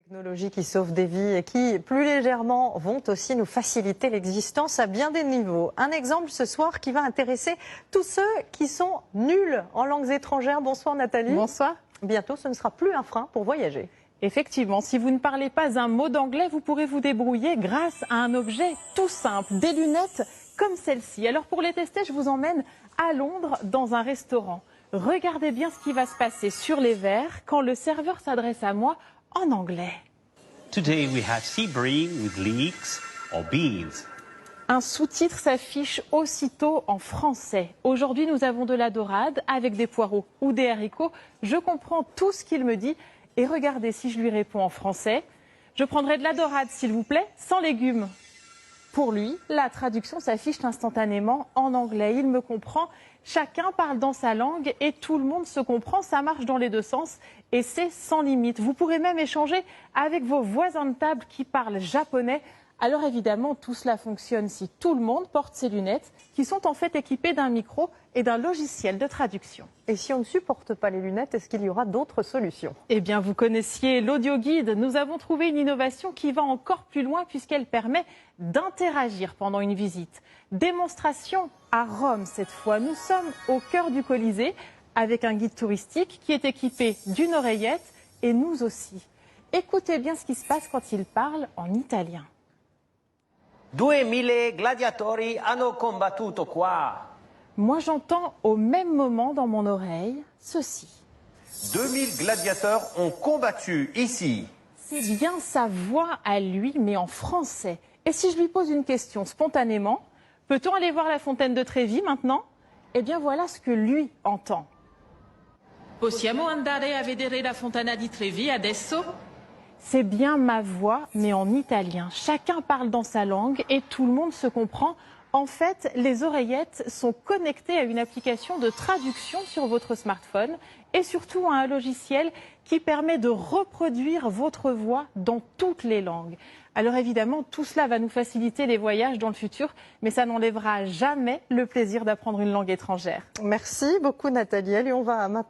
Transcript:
Technologies qui sauvent des vies et qui, plus légèrement, vont aussi nous faciliter l'existence à bien des niveaux. Un exemple ce soir qui va intéresser tous ceux qui sont nuls en langues étrangères. Bonsoir Nathalie. Bonsoir. Bientôt, ce ne sera plus un frein pour voyager. Effectivement, si vous ne parlez pas un mot d'anglais, vous pourrez vous débrouiller grâce à un objet tout simple, des lunettes comme celle-ci. Alors pour les tester, je vous emmène à Londres dans un restaurant. Regardez bien ce qui va se passer sur les verres quand le serveur s'adresse à moi en anglais. Today we have sea bream with leeks or beans. Un sous-titre s'affiche aussitôt en français. Aujourd'hui, nous avons de la dorade avec des poireaux ou des haricots. Je comprends tout ce qu'il me dit. Et regardez, si je lui réponds en français, je prendrai de la dorade, s'il vous plaît, sans légumes. Pour lui, la traduction s'affiche instantanément en anglais. Il me comprend. Chacun parle dans sa langue et tout le monde se comprend. Ça marche dans les deux sens et c'est sans limite. Vous pourrez même échanger avec vos voisins de table qui parlent japonais. Alors évidemment, tout cela fonctionne si tout le monde porte ses lunettes qui sont en fait équipées d'un micro et d'un logiciel de traduction. Et si on ne supporte pas les lunettes, est-ce qu'il y aura d'autres solutions? Eh bien, vous connaissiez l'audio guide. Nous avons trouvé une innovation qui va encore plus loin puisqu'elle permet d'interagir pendant une visite. Démonstration à Rome cette fois. Nous sommes au cœur du Colisée avec un guide touristique qui est équipé d'une oreillette et nous aussi. Écoutez bien ce qui se passe quand il parle en italien. 2000 gladiatori hanno combattuto qua. Moi, j'entends au même moment dans mon oreille ceci. 2000 gladiateurs ont combattu ici. C'est bien sa voix à lui, mais en français. Et si je lui pose une question spontanément, peut-on aller voir la fontaine de Trévi maintenant? Eh bien, voilà ce que lui entend. Possiamo andare a vedere la fontana di Trevi adesso? C'est bien ma voix, mais en italien. Chacun parle dans sa langue et tout le monde se comprend. En fait, les oreillettes sont connectées à une application de traduction sur votre smartphone et surtout à un logiciel qui permet de reproduire votre voix dans toutes les langues. Alors évidemment, tout cela va nous faciliter les voyages dans le futur, mais ça n'enlèvera jamais le plaisir d'apprendre une langue étrangère. Merci beaucoup Nathalie. Allez, on va maintenant